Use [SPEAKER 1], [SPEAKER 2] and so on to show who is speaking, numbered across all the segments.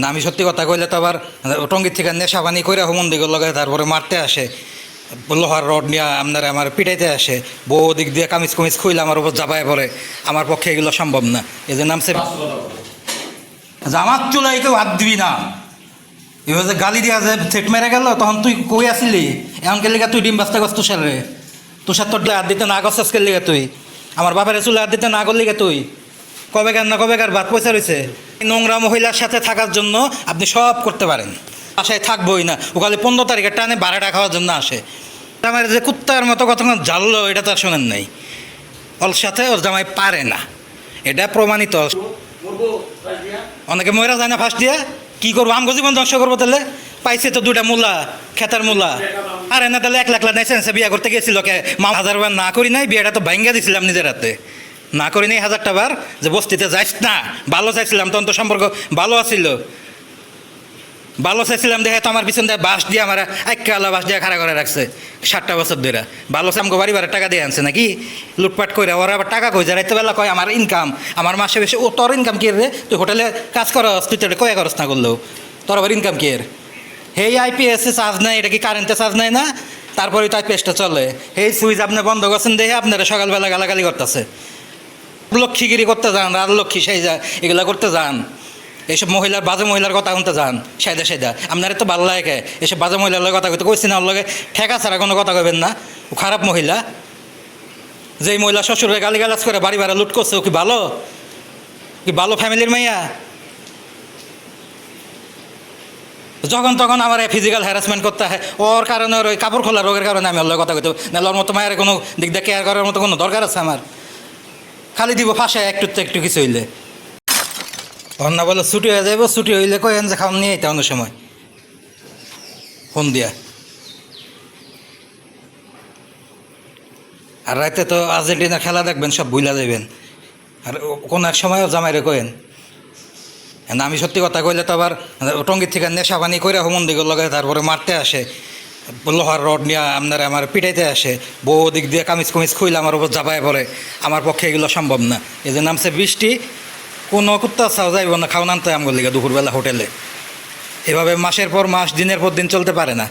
[SPEAKER 1] না আমি সত্যি কথা কইলে তো আবার টঙ্গির থেকে নেশা পানি করে হুমন্দিগুলো লগে তারপরে মারতে আসে, লোহার রড নিয়ে আপনারা আমার পিটাইতে আসে, বউ দিক দিয়ে কামিজ কুমিজ খুইলে আমার উপর চাপায় পড়ে। আমার পক্ষে এগুলো সম্ভব না। এই যে নামছে জামাত চুলাই কেউ হাত দিবি না, এবার যে গালি দিয়া যে সেট মেরে গেল তখন তুই কই আসিলি? এমন কে লিগা তুই ডিম বাস্তা গছ তুষার রে, তুষার তোর হাত দিতে না গছাস কে লিগা তুই? আমার বাপের চুলে হাত দিতে না করলি গে তুই? কবেকার না কবেকার বাদ পয়সা রয়েছে। নোংরা মহিলার সাথে থাকার জন্য আপনি সব করতে পারেন, বাসায় থাকবোই না। ও খালি 15 তারিখের টানে ভাড়াটা খাওয়ার জন্য আসে। আমার যে কুত্তার মতো কতক্ষণ জ্বাললো এটা তো আর শোনেন নাই। ওর সাথে ওর জামাই পারে না, এটা প্রমাণিত। অনেকে ময়রা যায় না ফাঁস দিয়া, কী করবো? আমগো জীবন ধ্বংস করবো তাহলে? পাইছে তো 2টা মূলা, খেতার মূলা। আরে না তাহলে 1 লাখ নাইছে বিয়া করতে গেছিল কে? মা 1000 বার না করি নাই, বিয়েটা তো ভাঙ্গা দিছিলাম নিজের হাতে। না করি নাই 1000টা বার যে বস্তিতে যাইস না, ভালো চাইছিলাম, তখন তো সম্পর্ক ভালো আছিল। ভালো চাইছিলাম দেখে তো আমার পিছন দিয়ে বাস দিয়ে আমার আইকালা বাস দিয়ে খাড়া করে রাখছে 7টা বছর ধরে। ভালো আমগো বাড়ি টাকা দিয়ে আনছে নাকি লুটপাট করে? ওরা আবার টাকা কই যায় রাইতে বেলা কয় আমার ইনকাম, আমার মাসে বেশি। ও তোর ইনকাম কি রে? তুই হোটেলে কাজ করস, তুই তো কয়ে করস না করলেও তোর আবার ইনকাম কি এর? হেই আইপিএসে চার্জ নেয়, এটা কি কারেন্টে চার্জ নেয় না? তারপরে তো আইপিএসটা চলে। এই সুইচ আপনি বন্ধ করছেন দেখে আপনারা সকালবেলা গালাগালি করতেছে। লক্ষ্মীগিরি করতে যান, রাজলক্ষ্মী সেই যা এগুলা করতে যান, এইসব মহিলার বাজে মহিলার কথা শুনতে যান সাইদা সাইদা। আপনারা তো ভালো লাগে এসব বাজে মহিলার লগে কথা কইতে কইছি না? ওর লগে ঠেকা ছাড়া কোনো কথা কইবেন না। ও খারাপ মহিলা। যেই মহিলা শ্বশুরে গালিগালাজ করে বাড়ি ভাড়া লুট করছে, ও কি ভালো? কি ভালো ফ্যামিলির মাইয়া? যখন তখন আমার ফিজিক্যাল হ্যারাসমেন্ট করতে হয় ওর কারণে, ওর ওই কাপড় খোলা রোগের কারণে আমি ওর লগে কথা কইতে। নাহলে ওর মতো মায়ের কোনো দিক দিয়ে কেয়ার করার মতো কোনো দরকার আছে আমার? খালি দিব ফাঁসে একটু কিছু হইলে। অন্য বলে ছুটি হয়ে যাবো, ছুটি হইলে কয়েন যে খাওয়ান নিয়ে এটা অন্য সময় ফোন দিয়া। আর রাতে তো আর্জেন্টিনার খেলা দেখবেন, সব ভুলা যাবেন। আর কোনো এক সময়ও জামাইরে কয়েন। আমি সত্যি কথা কইলে তো আবার টঙ্গির থেকে নেশা পানি করে হুমন্দিগুলো লগে তারপরে মারতে আসে, লোহার রড নিয়ে আপনারা আমার পিটাইতে আসে, বউ দিক দিয়ে কামিজ কুমিজ খুইলে আমার উপর চাপায় পড়ে। আমার পক্ষে এগুলো সম্ভব না। এই যে নামছে বৃষ্টি, কোনো কুত্তা চাও যাইব না খাওয়া আনতে আমগুলো লিগে দুপুরবেলা হোটেলে। এভাবে মাসের পর মাস, দিনের পর দিন চলতে পারে না।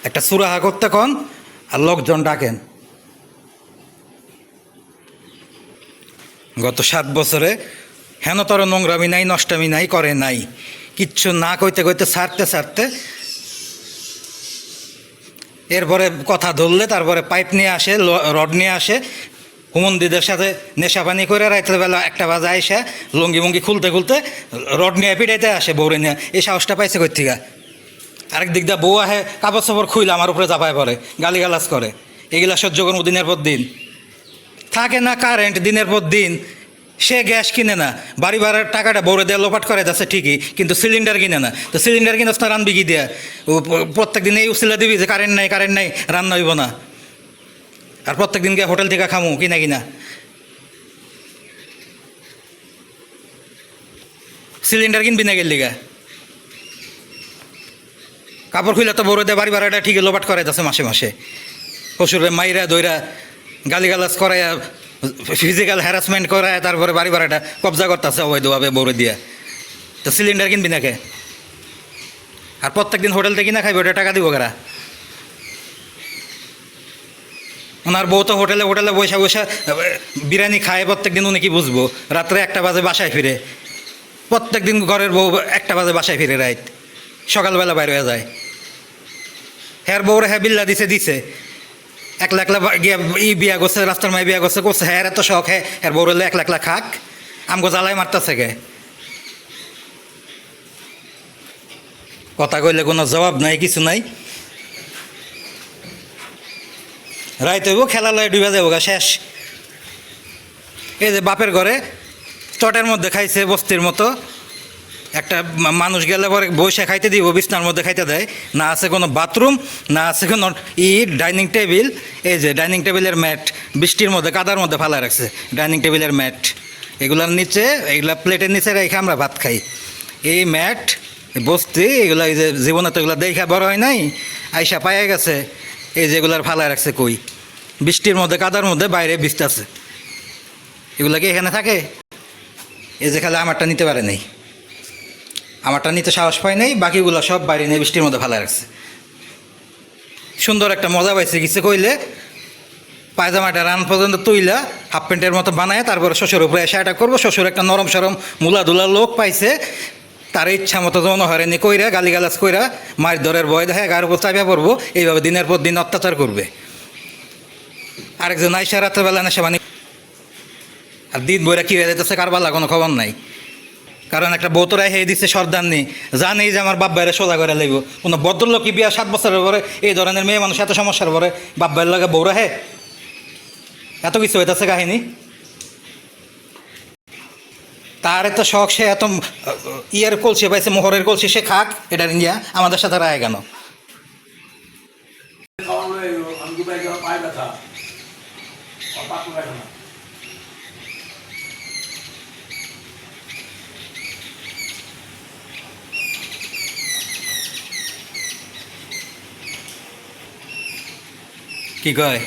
[SPEAKER 1] একটা সুরাহা করতে কন আর লোকজন ডাকেন। গত 7 বছরে হেনতর নোংরামি নাই, নষ্টামি নাই, করে নাই কিচ্ছু না। কইতে কইতে ছাড়তে এরপরে কথা ধরলে তারপরে পাইপ নিয়ে আসে, রড নিয়ে আসে, হুমন্দিদের সাথে নেশাপানি করে রাতের বেলা 1টা বাজে আইসা লুঙ্গি মুঙ্গি খুলতে রড নিয়ে পিটাইতে আসে বউরে নিয়ে। এই সাহসটা পাইছে কই থেকে? আরেক দিক দিয়ে বউ আহে কাপড় চাপড় খুইলে আমার উপরে চাপায় পড়ে, গালিগালাজ করে। এগুলা সহ্য করবো দিনের পর দিন? থাকে না কারেন্ট দিনের পর দিন, সে গ্যাস কিনে না, বাড়ি ভাড়ার টাকাটা বউরে দেওয়া লোপাট করে যাচ্ছে ঠিকই, কিন্তু সিলিন্ডার কিনে না। তো সিলিন্ডার কিনে না রানবি কি দেয়া? প্রত্যেক দিন এই উচিলা দিবি যে কারেন্ট নাই রান্না হইব না। আর প্রত্যেক দিন গিয়ে হোটেল থেকে খামু কিনা সিলিন্ডার কিনবি না গেলি গা? কাপড় খুইলে তো বড় দেয় বাড়ি ভাড়াটা ঠিকই লোপাট করে যাচ্ছে মাসে। শ্বশুরে মাইরা দইরা গালিগালাজ করায়, ফিজিক্যাল হ্যারাসমেন্ট করায়, তারপরে বাড়ি ভাড়াটা কবজা করতেছে অবৈধভাবে বড় দিয়া। তো সিলিন্ডার কিনবি না কে? আর প্রত্যেক দিন হোটেল থেকে কিনা খাইবে, ওটা টাকা দিব কারা? ওনার বউ তো হোটেলে বসে বিরিয়ানি খায় প্রত্যেক দিন। উনি কি বুঝবো? রাত্রে 1টা বাজে বাসায় ফিরে, প্রত্যেক দিন ঘরের বউ 1টা বাজে বাসায় ফিরে, রাইত সকালবেলা বাইরে হয়ে যায়। হ্যার বউরে হ্যাঁ বিল্লা দিছে একলা গিয়া বিয়া করছে, রাস্তার মাই বিয়া করছে হ্যাঁ এত শখ হ্যাঁ বউরে একলা খাক। আমগো জ্বালাই মারতেছে গে। কথা কইলে কোনো জবাব নাই, কিছু নাই। রাইতে হইব, খেলা লয় ডুবে যাবো গা, শেষ। এই যে বাপের ঘরে চটের মধ্যে খাইছে বস্তির মতো। একটা মানুষ গেলে পরে বসে খাইতে দিব, বিছনার মধ্যে খাইতে দেয় না। আছে কোনো বাথরুম, না আছে কোনো ডাইনিং টেবিল। এই যে ডাইনিং টেবিলের ম্যাট বৃষ্টির মধ্যে কাদার মধ্যে ফালা রাখছে। ডাইনিং টেবিলের ম্যাট এগুলার নিচে, এগুলা প্লেটের নিচে রেখে আমরা ভাত খাই। এই ম্যাট বস্তি এগুলা, এই যে জীবনে তো এগুলো দেখা বড় হয় নাই, আইসা পাইয়া গেছে। এই যেগুলার ফালা রাখছে কই বৃষ্টির মধ্যে কাদার মধ্যে বাইরে ভিজতেছে। এগুলা কি এখানে থাকে? এই যে খালি আমারটা নিতে পারে নাই, আমারটা নিতে সাহস পাই নাই, বাকিগুলো সব বাইরে নিয়ে বৃষ্টির মধ্যে ভালো রাখছে। সুন্দর একটা মজা পাইছে কিছু কইলে, পায়জামাটা রান পর্যন্ত তুইলা হাফ প্যান্টের মতো বানায় তারপরে শ্বশুর উপরে এসে অ্যাটাক করবো। শ্বশুর একটা নরম সরম মুলাধুলা লোক পাইছে, তার ইচ্ছা মতো যৌন হয়রানি কইরা গালিগালাজ কইরা মায়ের দরের ভয় দেখে গায়ের উপর চাপিয়া পড়বো, এইভাবে দিনের পর দিন অত্যাচার করবে। আরেকজন আইসা রাত্রেবেলা নেশা বানি, আর দিন বইরা কী হয়ে যেতেছে কারবালা কোনো খবর নাই। কারণ একটা বৌতরাই হয়ে দিচ্ছে সর্দারনি, জানি যে আমার বাপ ভাইয়ের সোজা করে লাগবো। কোনো ভদ্রলোকই বিয়া 7 বছরের পরে এই ধরনের মেয়ে মানুষ এত সমস্যার পরে বাপ ভাইয়ের লাগে বৌরা হে, এত কিছু হইতেছে কাহিনী। তার এত শখ, সে এত ইয়ের কলসি পাইছে, মোহরের কলসি, সে খাক এটা ইন্ডিয়া, আমাদের সাথে রায় কেন? কি কয়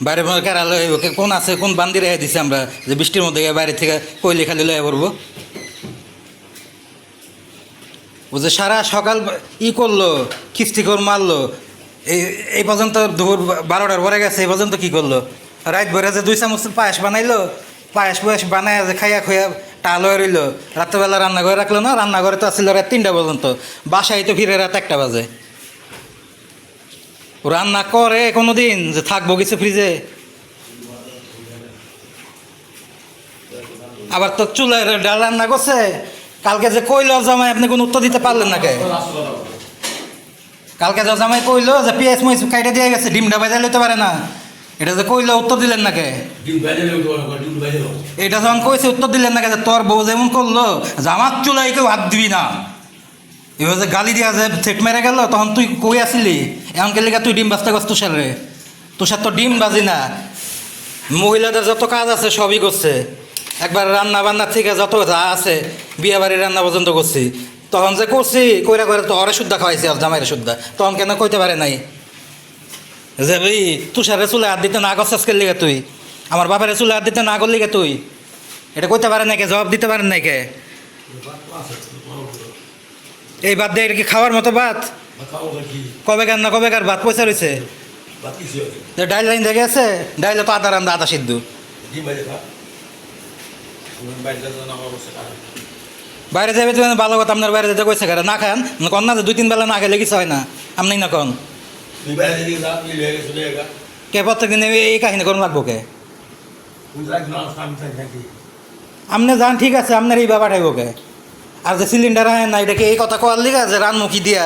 [SPEAKER 1] বাইরে কেরালে কোন আছে, কোন বান্দি রেখে দিছে আমরা যে বৃষ্টির মধ্যে বাইরে থেকে কইলে খালি লয়ে পড়বো? ও যে সারা সকাল করলো, খিস্তিকর মারলো, এই পর্যন্ত দুপুর 12টার পরে গেছে, এই পর্যন্ত কি করলো? রাত ভরে যে 2 চামচ পায়েস বানাইলো, পায়েস বানায় যে খাইয়া খুঁয়া টাল হয়ে রইলো। রাত্রেবেলা রান্নাঘরে রাখলো না, রান্নাঘরে তো আসছিল রাত 3টা পর্যন্ত, বাসায় তো ফিরে রাত 1টা বাজে। রান্না করে কোনো দিন যে থাকবো কিছু ফ্রিজে? আবার তো চুলায় ডাল রান্না করছে। কালকে যে কইল জামাই, আপনি কোনো উত্তর দিতে পারলেন না কে? কালকে যে জামাই কইলো যে পেঁয়াজ মরিচ কাইটে দিয়ে গেছে, ডিমটা বাজাই লইতে পারে না, এটা যে কইলো উত্তর দিলেন না কে? এটা যখন কইছে উত্তর দিলেন না কে? তোর বউ যেমন করলো জামাত চুলাই কেউ হাত দিবি না, এবার যে গালি দিয়া যে সেট মেরে গেল, তখন তুই কই আসিলি? এমন কে লিখা তুই ডিম বাজতে গেছ তুষার রে? তুষার তো ডিম বাজি না, মহিলাদের যত কাজ আছে সবই করছে। একবার রান্না বান্নার থেকে যত যা আছে, বিয়ে বাড়ির রান্না পর্যন্ত করছি। তখন যে করছি কইরা করে তো হরে শুদ্ধা খাওয়াইছি, আর জামাইরে শুদ্ধা, তখন কেন কইতে পারে নাই যে ভাই তুষারে চুলে হাত দিতে না করছিস কে লিখে তুই? আমার বাপের চুলে হাত দিতে না করলি কে তুই? এটা কইতে পারে নাই কে? জবাব দিতে পারেন নাই কে? এই বাদ দিয়ে এটা কি খাওয়ার মতো ভাত? কবেকার না কবেকার ভাত পয়সা রয়েছে? ডাইল লাইন দেখে আছে, ডাইলে তো আধা রান্দা আধা সিদ্ধ। বাইরে যাবে তো ভালো কথা, আপনার বাইরে যেতে কইছে কারা? না খান কন না, যে 2-3 বেলা না খেলে কিছু হয় না, আপনি না কন কে? প্রত্যেকদিন এই কাহিনী করুন লাগবো কে? আপনি যান ঠিক আছে, আপনার এই ব্যাপারটাই কে? আর যে সিলিন্ডার আয় না, এটাকে এই কথা কওয়ার লিগা যে রানমুখী দিয়া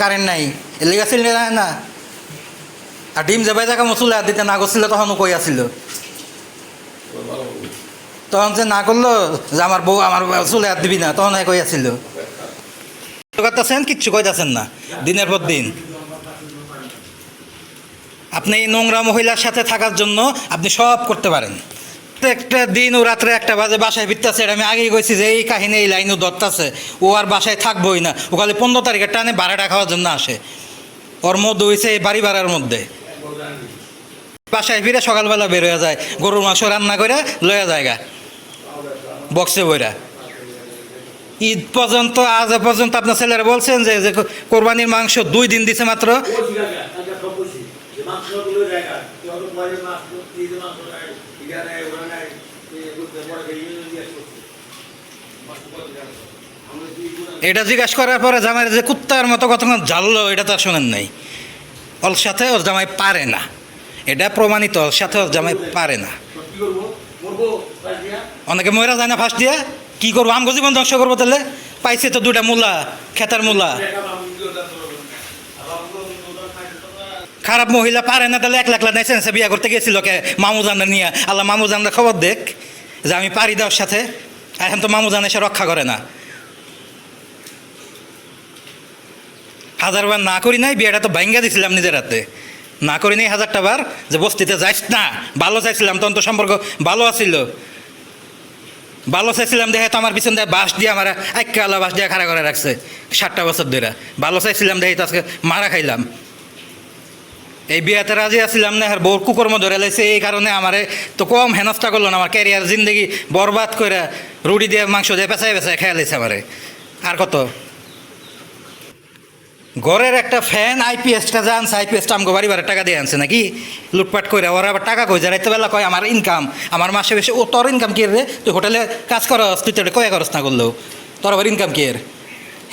[SPEAKER 1] কারেন্ট নাই, এর লিগা সিলিন্ডার আয় না? আর ডিম যে বাইজা কামো চুলে হাত দিতে না করছিল তখন কই আসিল? তখন যে না করলো যে আমার বউ আমার চুলে হাত দিবি না, তখন কই আসিল? করতেছেন কিচ্ছু কইতাছেন না, দিনের পর দিন। আপনি এই নোংরা মহিলার সাথে থাকার জন্য আপনি সব করতে পারেন। একটা দিন ও রাত্রে 1টা বাজে বাসায় ফিরতেছে, এটা আমি আগেই কইছি যে এই কাহিনী এই লাইনও ধরতেছে। ও আর বাসায় থাকবোই না, ও খালি 15 তারিখের টানে ভাড়াটা খাওয়ার জন্য আসে। ওর মধ্যে হয়েছে এই বাড়ি ভাড়ার মধ্যে। বাসায় ফিরে সকালবেলা বের হয়ে যায়, গরুর মাংস রান্না করে লয়ে জায়গা বক্সে বইরা। ঈদ পর্যন্ত আজ পর্যন্ত আপনার ছেলেরা বলছেন যে কোরবানির মাংস 2 দিন দিছে মাত্র। এটা জিজ্ঞাসা করার পরে জামাই যে কুত্তার মতো কতক্ষণ জ্বাললো, এটা তো আর শোনেন নাই। ওর সাথে ওর জামাই পারে না, এটা প্রমাণিত। ওর সাথে ওর জামাই পারে না। অনেকে ময়রা যায় না ফাঁস দিয়া। কি করবো? আমগো জীবন ধ্বংস করবো তাহলে? পাইছে তো 2টা মূলা, খেতার মূলা। খারাপ মহিলা পারে না তাহলে 1 লাখ লাইসেন্স বিয়া করতে গেছিল কে? মামুজানরা নিয়ে। আল্লাহ মামুজানরা খবর দেখ যে আমি পারি দেওয়ার সাথে। এখন তো মামুজান এসে রক্ষা করে না। 1000 বার না করি নাই, বিয়েটা তো ভাঙ্গা দিছিলাম নিজের হাতে। না করি নাই 1000টা বার যে বস্তিতে যাইস না। ভালো চাইছিলাম, তখন তো সম্পর্ক ভালো আছিল। ভালো চাইছিলাম দেখে তো আমার পিছন দিয়ে বাস দিয়ে আমার আল্লাহ বাস দিয়ে খাড়া করে রাখছে 7টা বছর ধরে। ভালো চাইছিলাম দেখে তো আজকে মারা খাইলাম। এই বিয়াতে রাজি আসছিলাম না, আর বউর কুকর্ম ধরে লাইছে, এই কারণে আমারে তো কম হেনস্থা করলো না, আমার ক্যারিয়ার জিন্দগি বরবাদ করে রুটি দিয়ে মাংস দিয়ে পেঁচায় পেঁচায় খেয়ে লাইছে আমারে। আর কত ঘরের একটা ফ্যান আইপিএসটা যে আনছে, আইপিএসটা আমাকে বাড়ি বাড়ি টাকা দিয়ে আনছে নাকি লুটপাট করে, ওরা আবার টাকা কই যায় রাইতে বেলা কয় আমার ইনকাম, আমার মাসে বেশি। ও তোর ইনকাম কি রে? তুই হোটেলে কাজ করস, তুই তো এটা কয়া করস না করলেও, তোর আবার ইনকাম কি এর?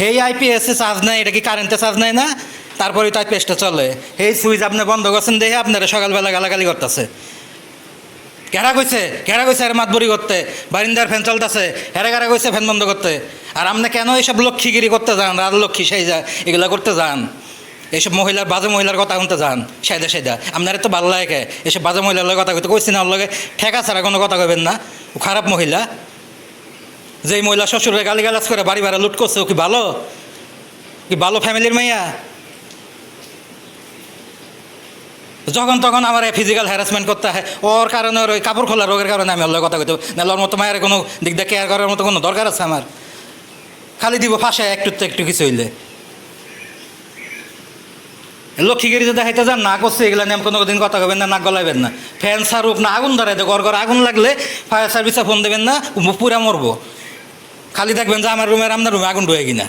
[SPEAKER 1] হেই আইপিএসে চার্জ নেয়, এটা কি কারেন্টে চার্জ নেয় না? তারপরে তো আইপিএসটা চলে। এই সুইচ আপনি বন্ধ করছেন দেখে আপনারা সকালবেলা গালাগালি করতেছে। কেরা কইছে আর মাতবরি করতে, বারিন্দার ফ্যান চলতেছে, হেরা কইছে ফ্যান বন্ধ করতে। আর আপনি কেন এইসব লক্ষ্মীগিরি করতে যান, রাজলক্ষ্মী সেই যা এগুলা করতে যান, এইসব মহিলার বাজে মহিলার কথা শুনতে যান সাইদা আপনার তো ভালো লাগে এসব বাজে মহিলার লগে কথা কইতে কইছি না, ওর লগে ঠেকা ছাড়া কোনো কথা কইবেন না। ও খারাপ মহিলা, যেই মহিলা শ্বশুরে গালিগালাজ করে বাড়ি ভাড়া লুট করছে, ও কি ভালো? কি ভালো ফ্যামিলির মাইয়া? যখন তখন আমার ফিজিক্যাল হ্যারাসমেন্ট করতে হয়, ওর কারণে, ওর ওই কাপড় খোলা রোগের কারণে আমি ওর লগে কথা কইতে, নাহলে ওর মতো মায়ের কোনো দিক দিয়ে কেয়ার করার মতো কোনো দরকার আছে আমার? খালি দিব ফাঁসে একটু তো একটু কিছু হইলে। লক্ষ্মীগিরি যে দেখাইতে যান না করছে, এগুলো নিয়ে কোনো দিন কথা কবেন না, নাক গলাইবেন না। ফ্যান সারুক না আগুন ধরাই দেয়, ঘর আগুন লাগলে ফায়ার সার্ভিসে ফোন দেবেন না, পুরা মরবো। খালি দেখবেন যে আমার রুমের আপনার রুমে আগুন ঢুকে কিনা।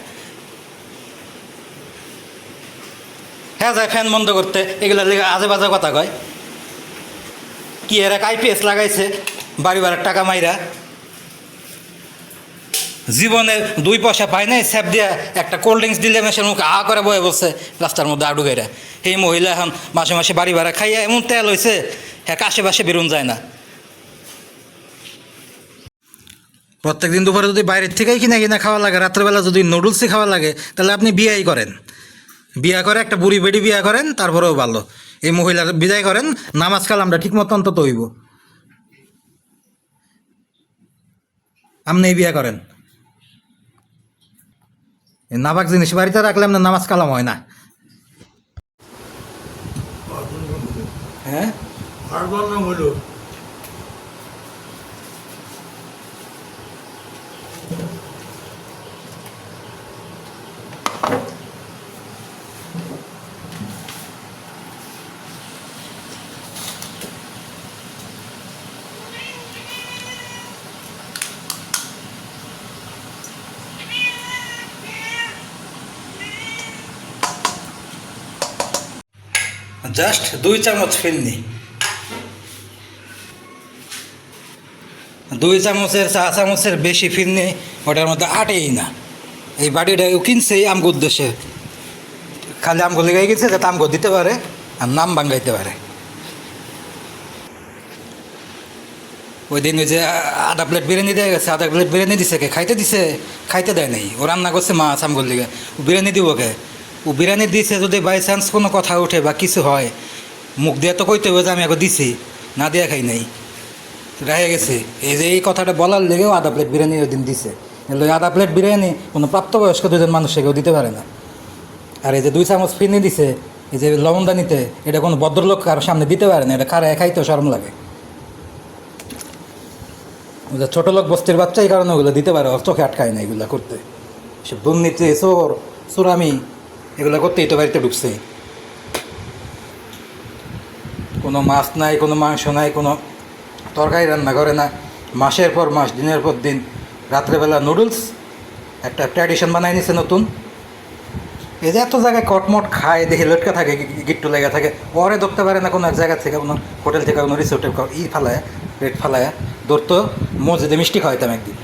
[SPEAKER 1] হ্যাঁ যায় ফ্যান বন্ধ করতে, এগুলো আজে বাজে কথা কয়। কি এর এক আইপিএস লাগাইছে বাড়ি বাড়ির টাকা মাইরা, জীবনে 2 পয়সা পায় নাই, স্যাপ দিয়া একটা কোল্ড ড্রিঙ্কস দিলে মেশে মুখ আ করে বয়ে বসছে রাস্তার মধ্যে আডু গেরা। এই মহিলা এখন মাসে মাসে বাড়ি ভাড়া খাইয়া এমন তেল হয়েছে, হ্যাঁ আশেপাশে বেরোন যায় না। প্রত্যেকদিন দুপুরে যদি বাইরের থেকেই কিনা খাওয়া লাগে, রাত্রেবেলা যদি নুডলসই খাওয়া লাগে, তাহলে আপনি বিয়াই করেন। বিয়া করে একটা বুড়ি বেডি বিয়া করেন, তারপরেও ভালো। এই মহিলার বিদায় করেন, নামাজ কালামটা ঠিক মতো অন্তত হইব। আপনি বিয়া করেন, নাবাক জিনিস বাড়িতে রাখলে আপনার নামাজ কালাম হয় না। হ্যাঁ জাস্ট 2 চামচ ফিরনি, 2 চামচের 4 চামচের বেশি ফিরনি ওটার মধ্যে আটেই না। এই বাড়িটা কিনছে আমগো উদ্দেশ্যে, খালি আমগো লেগে গেছে যাতে আমগো দিতে পারে আর নাম ভাঙ্গাইতে পারে। ওই দিন ওই যে আধা প্লেট বিরিয়ানি দেওয়া গেছে, আধা প্লেট বিরিয়ানি দিছে কে? খাইতে দিছে? খাইতে দেয় নাই, ও রান্না করছে মাছ আমগোর লিগে, ও বিরিয়ানি দিব কে? ও বিরিয়ানি দিছে, যদি বাই চান্স কোনো কথা ওঠে বা কিছু হয়, মুখ দিয়ে তো কইতে হবে যে আমি এখন দিছি, না দিয়া খাই নাই, রয়ে গেছে। এই যে এই কথাটা বলার লেগেও আধা প্লেট বিরিয়ানি ওই দিন দিছে। আধা প্লেট বিরিয়ানি কোনো প্রাপ্তবয়স্ক 2জন মানুষকে কেউ দিতে পারে না। আর এই যে 2 চামচ ফিরনি দিছে, এই যে লবণদানিতে, এটা কোনো ভদ্রলোক কারোর সামনে দিতে পারে না, এটা খারায় খাইতেও শরম লাগে। ছোটো লোক বস্তির বাচ্চা, এই কারণে ওগুলো দিতে পারে, ওর চোখে আটকায় না এগুলো করতে। সব দুর্নীতি, চোরামি এগুলো করতেই তো বাড়িতে ঢুকছে। কোনো মাছ নাই, কোনো মাংস নাই, কোনো তরকারি রান্না করে না, মাসের পর মাস, দিনের পর দিন রাত্রেবেলা নুডলস একটা ট্র্যাডিশন বানাই নিছে নতুন। এই যে এত জায়গায় কটমট খায়, দেখে লটকা থাকে, গিট্টু লেগে থাকে, পরে ধরতে পারে না কোনো এক জায়গা থেকে, কোনো হোটেল থেকে, কোনো রিসোর্টের ফালায়, রেট ফালায় ধরতো। মসজিদে মিষ্টি খাওয়াইতাম একদিন,